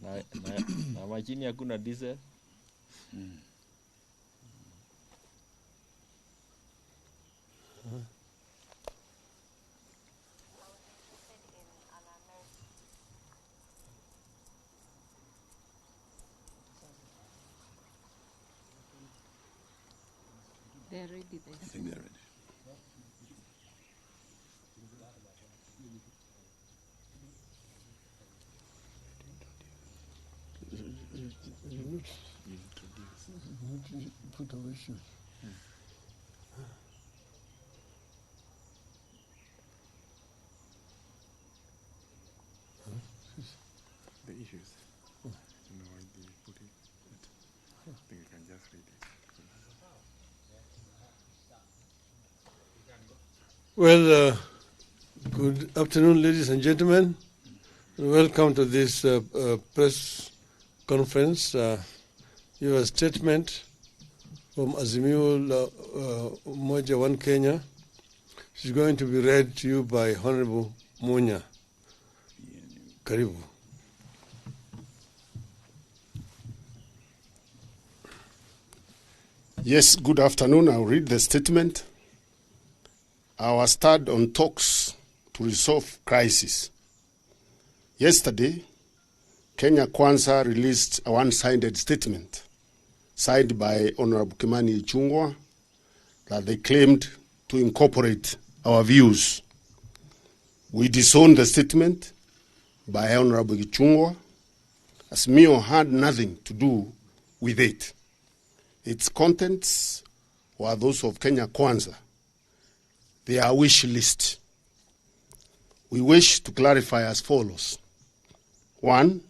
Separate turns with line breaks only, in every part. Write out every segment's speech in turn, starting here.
Na machini hakuna diesel.
They're ready.
I think they're ready.
Put away shoes.
The issues. I don't know why they put it. I think I can just read it.
Well, good afternoon, ladies and gentlemen. Welcome to this press conference. Your statement from Azimio Moja One Kenya is going to be read to you by Honorable Munya. Karibu.
Yes, good afternoon. I'll read the statement. Our start on talks to resolve crisis. Yesterday, Kenya Kwanza released a one-sided statement signed by Honorable Kimani Ichung'wah that they claimed to incorporate our views. We disowned the statement by Honorable Ichung'wah, as Azimio had nothing to do with it. Its contents were those of Kenya Kwanza. They are wish list. We wish to clarify as follows. 1,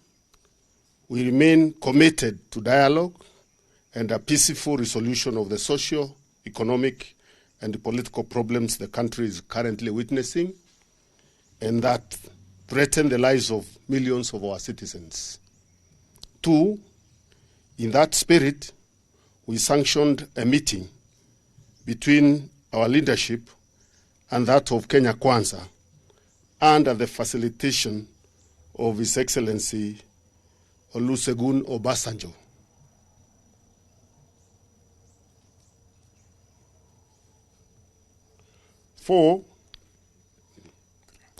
we remain committed to dialogue and a peaceful resolution of the social, economic, and political problems the country is currently witnessing and that threaten the lives of millions of our citizens. 2, in that spirit, we sanctioned a meeting between our leadership and that of Kenya Kwanza under the facilitation of His Excellency OLesegun Obasanjo.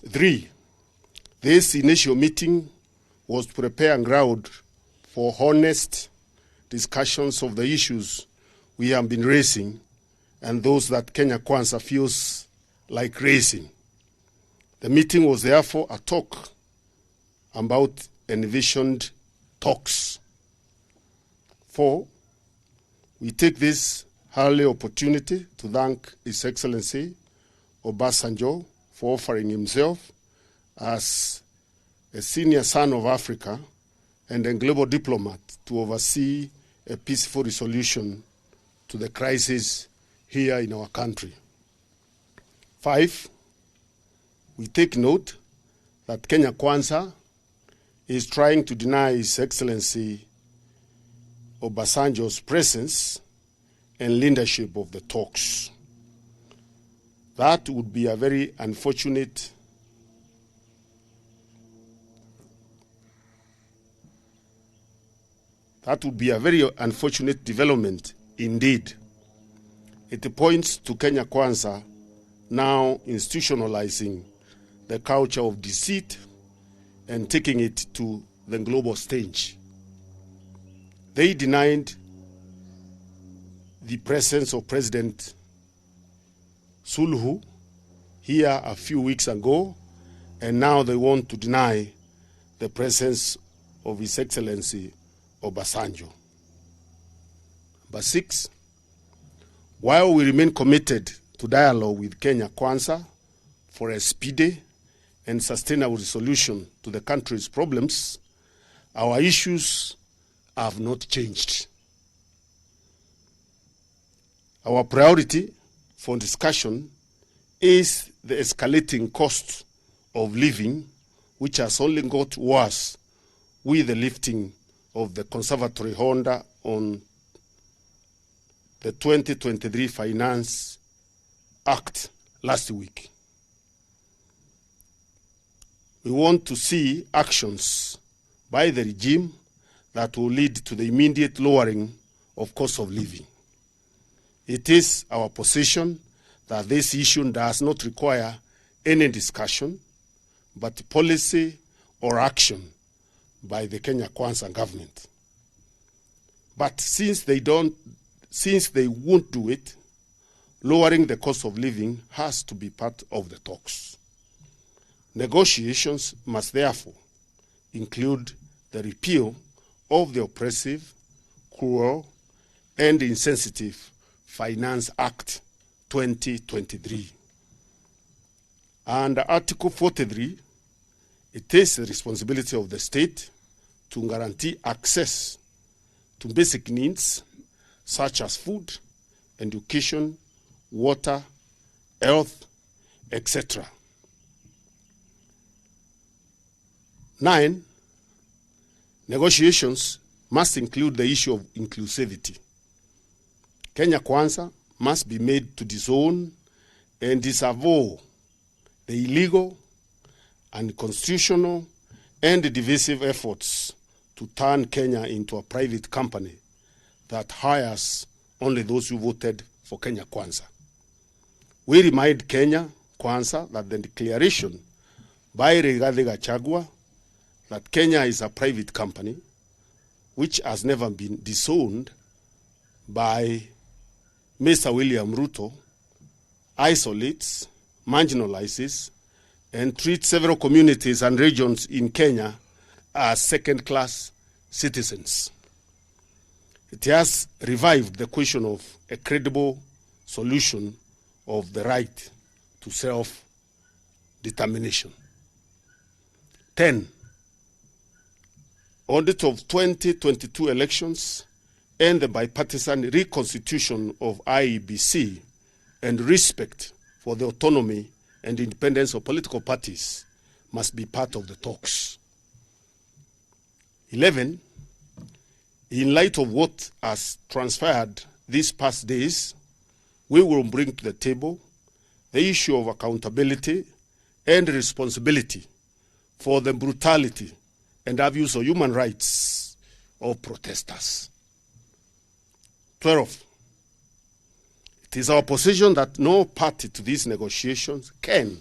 3, this initial meeting was to prepare ground for honest discussions of the issues we have been raising and those that Kenya Kwanza feels like raising. The meeting was therefore a talk about envisioned talks. 4, we take this early opportunity to thank His Excellency Obasanjo for offering himself as a senior son of Africa and a global diplomat to oversee a peaceful resolution to the crisis here in our country. 5, we take note that Kenya Kwanza is trying to deny His Excellency Obasanjo's presence and leadership of the talks. That would be a very unfortunate development indeed. It points to Kenya Kwanza now institutionalizing the culture of deceit and taking it to the global stage. They denied the presence of President Suluhu here a few weeks ago, and now they want to deny the presence of His Excellency Obasanjo. Number 6, while we remain committed to dialogue with Kenya Kwanza for a speedy and sustainable solution to the country's problems, our issues have not changed. Our priority for discussion is the escalating cost of living, which has only got worse with the lifting of the conservatory order on the 2023 Finance Act last week. We want to see actions by the regime that will lead to the immediate lowering of cost of living. It is our position that this issue does not require any discussion, but policy or action by the Kenya Kwanza government. But since they won't do it, lowering the cost of living has to be part of the talks. Negotiations must therefore include the repeal of the oppressive, cruel, and insensitive Finance Act 2023. Under Article 43, it is the responsibility of the state to guarantee access to basic needs such as food, education, water, health, etc. 9, negotiations must include the issue of inclusivity. Kenya Kwanza must be made to disown and disavow the illegal, unconstitutional, and divisive efforts to turn Kenya into a private company that hires only those who voted for Kenya Kwanza. We remind Kenya Kwanza that the declaration by Rigathi Gachagua that Kenya is a private company, which has never been disowned by Mr. William Ruto, isolates, marginalizes, and treats several communities and regions in Kenya as second-class citizens. It has revived the question of a credible solution of the right to self-determination. 10, audit of 2022 elections and the bipartisan reconstitution of IEBC and respect for the autonomy and independence of political parties must be part of the talks. 11, in light of what has transpired these past days, we will bring to the table the issue of accountability and responsibility for the brutality and abuse of human rights of protesters. 12, it is our position that no party to these negotiations can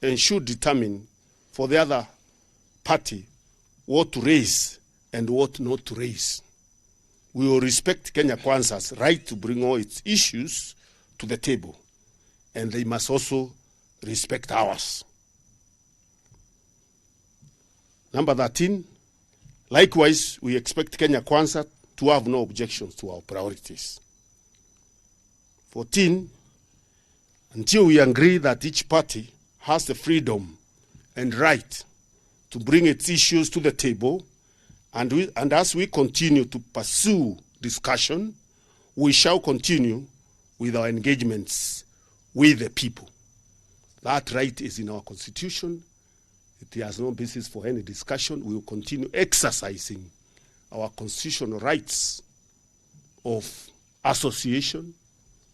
and should determine for the other party what to raise and what not to raise. We will respect Kenya Kwanza's right to bring all its issues to the table, and they must also respect ours. Number 13, likewise, we expect Kenya Kwanza to have no objections to our priorities. 14, until we agree that each party has the freedom and right to bring its issues to the table, and as we continue to pursue discussion, we shall continue with our engagements with the people. That right is in our constitution. It has no basis for any discussion. We will continue exercising our constitutional rights of association,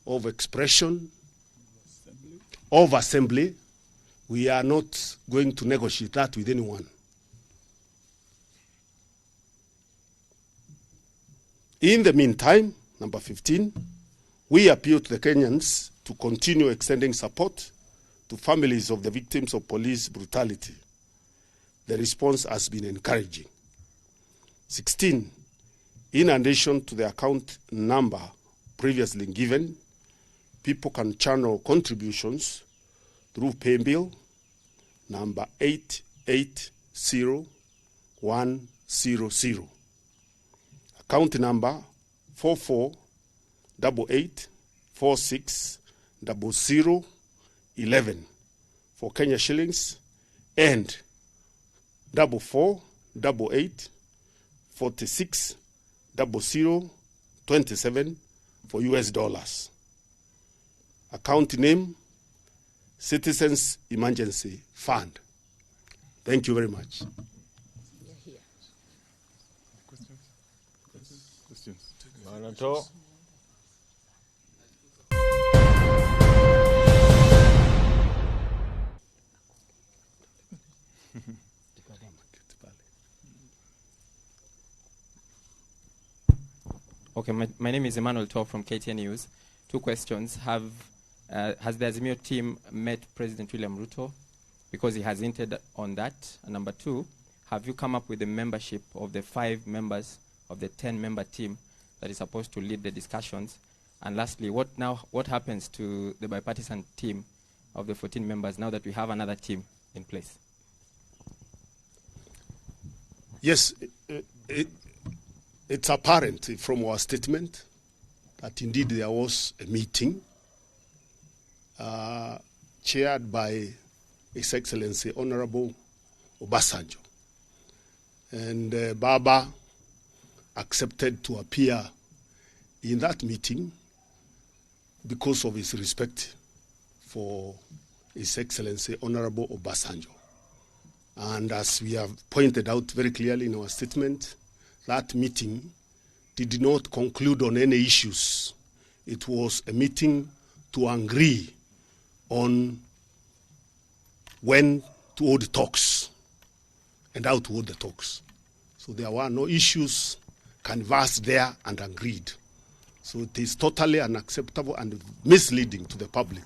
of expression, of assembly. We are not going to negotiate that with anyone. In the meantime, number 15, we appeal to the Kenyans to continue extending support to families of the victims of police brutality. The response has been encouraging. 16, in addition to the account number previously given, people can channel contributions through pay bill number 880100. Account number 4488460011 for Kenya shillings and 4488460027 for US dollars. Account name, Citizens Emergency Fund. Thank you very much.
Questions?
Manato.
Okay, my name is Emmanuel Tor from KTN News. 2 questions. Has the Azimio team met President William Ruto? Because he has hinted on that. And number 2, have you come up with the membership of the 5 members of the 10-member team that is supposed to lead the discussions? And lastly, what happens to the bipartisan team of the 14 members now that we have another team in place?
Yes, it's apparent from our statement that indeed there was a meeting chaired by His Excellency Honorable Obasanjo. And Baba accepted to appear in that meeting because of his respect for His Excellency Honorable Obasanjo. And as we have pointed out very clearly in our statement, that meeting did not conclude on any issues. It was a meeting to agree on when to hold the talks and how to hold the talks. So there were no issues canvassed there and agreed. So it is totally unacceptable and misleading to the public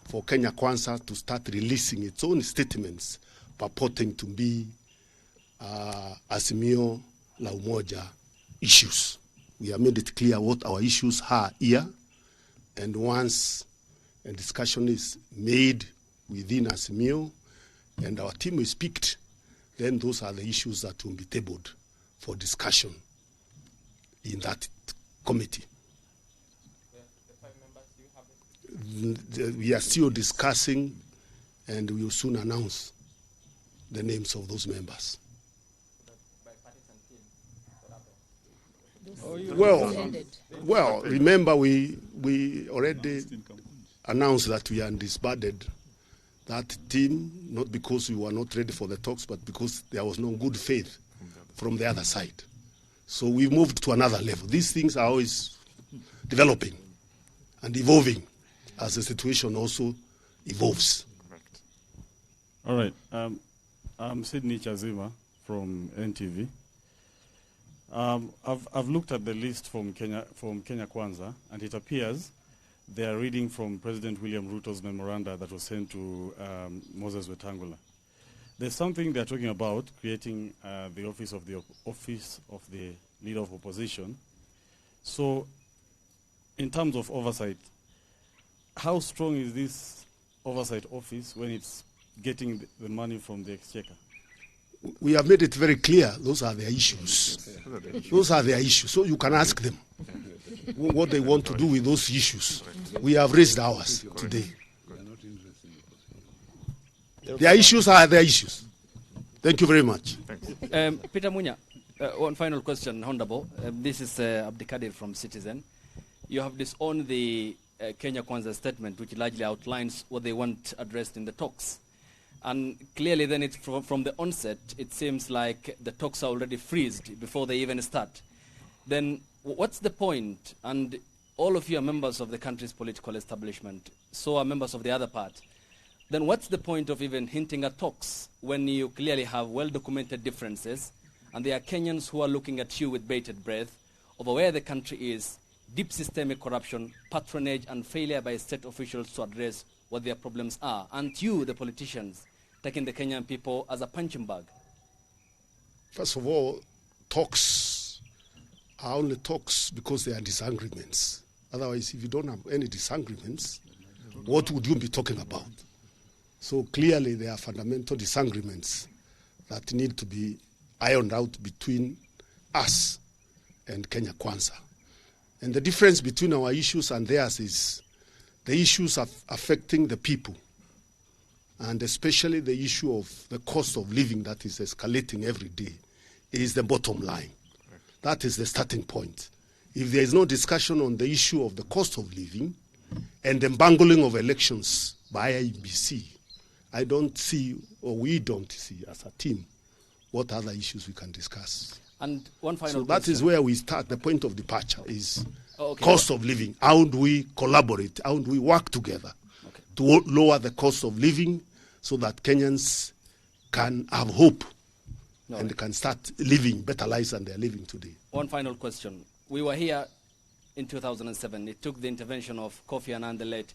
for Kenya Kwanza to start releasing its own statements purporting to be Azimio la Umoja issues. We have made it clear what our issues are here, and once a discussion is made within Azimio and our team is picked, then those are the issues that will be tabled for discussion in that committee. We are still discussing, and we will soon announce the names of those members. Well, remember we already announced that we had disbanded that team, not because we were not ready for the talks, but because there was no good faith from the other side. So we moved to another level. These things are always developing and evolving as the situation also evolves.
All right. I'm Sydney Chazima from NTV. I've looked at the list from Kenya Kwanza, and it appears they are reading from President William Ruto's memoranda that was sent to Moses Wetangula. There's something they're talking about, creating the office of the leader of opposition. So, in terms of oversight, how strong is this oversight office when it's getting the money from the exchequer?
We have made it very clear. Those are their issues. Those are their issues. So you can ask them what they want to do with those issues. We have raised ours today. Their issues are their issues. Thank you very much.
Peter Munya, one final question, Honorable. This is Abdikadir from Citizen. You have disowned the Kenya Kwanza statement, which largely outlines what they want addressed in the talks. And clearly then it's from the onset, it seems like the talks are already freezed before they even start. Then what's the point? And all of you are members of the country's political establishment, so are members of the other part. Then what's the point of even hinting at talks when you clearly have well-documented differences and there are Kenyans who are looking at you with bated breath over where the country is, deep systemic corruption, patronage, and failure by state officials to address what their problems are. And you, the politicians, taking the Kenyan people as a punching bag?
First of all, talks are only talks because they are disagreements. Otherwise, if you don't have any disagreements, what would you be talking about? So clearly there are fundamental disagreements that need to be ironed out between us and Kenya Kwanza. And the difference between our issues and theirs is the issues of affecting the people, and especially the issue of the cost of living that is escalating every day is the bottom line. That is the starting point. If there is no discussion on the issue of the cost of living and the bungling of elections by IEBC, I don't see, or we don't see as a team, what other issues we can discuss.
And one final
So
question.
that is where we start. The point of departure is cost of living. How do we collaborate? How do we work together to lower the cost of living so that Kenyans can have hope and can start living better lives than they're living today?
One final question. We were here in 2007. It took the intervention of Kofi Annan the late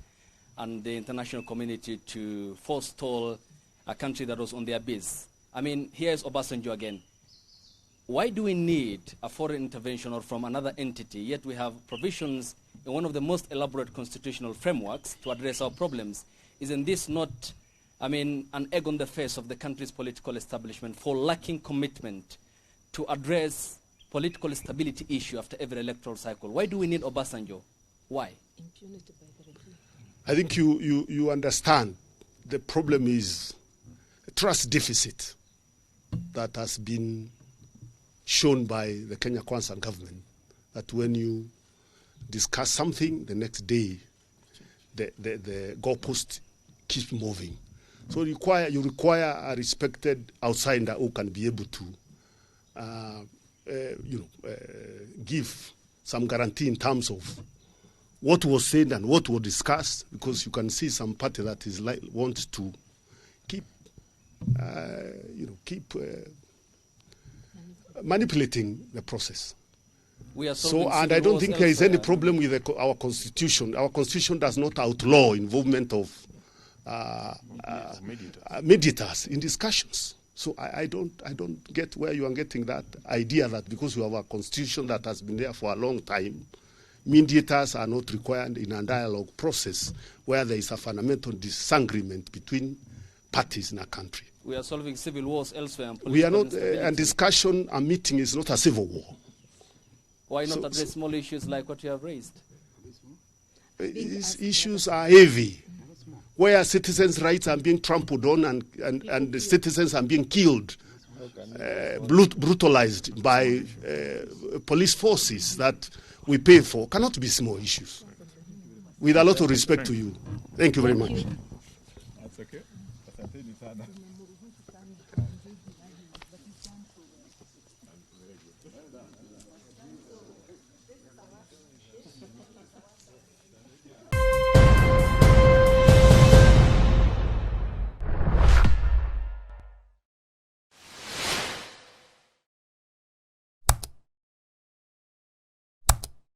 and the international community to forestall a country that was on the abyss. I mean, here's Obasanjo again. Why do we need a foreign intervention or from another entity, yet we have provisions in one of the most elaborate constitutional frameworks to address our problems? Isn't this not, I mean, an egg on the face of the country's political establishment for lacking commitment to address political stability issue after every electoral cycle? Why do we need Obasanjo? Why?
Impunity by the regime.
I think you understand the problem is a trust deficit that has been shown by the Kenya Kwanza government, that when you discuss something, the next day the goalpost keeps moving. So you require a respected outsider who can be able to give some guarantee in terms of what was said and what was discussed, because you can see some party that is wants to keep manipulating the process. So, and I don't think there is any problem with our constitution. Our constitution does not outlaw involvement of mediators in discussions. So I don't get where you are getting that idea that because we have a constitution that has been there for a long time, mediators are not required in a dialogue process where there is a fundamental disagreement between parties in a country.
We are solving civil wars elsewhere. And
we are not, and discussion, a meeting is not a civil war.
Why not address small issues like what you have raised?
These issues are heavy, where citizens' rights are being trampled on and the citizens are being killed, brutalized by police forces that we pay for, cannot be small issues. With a lot of respect to you. Thank you very much.
That's okay.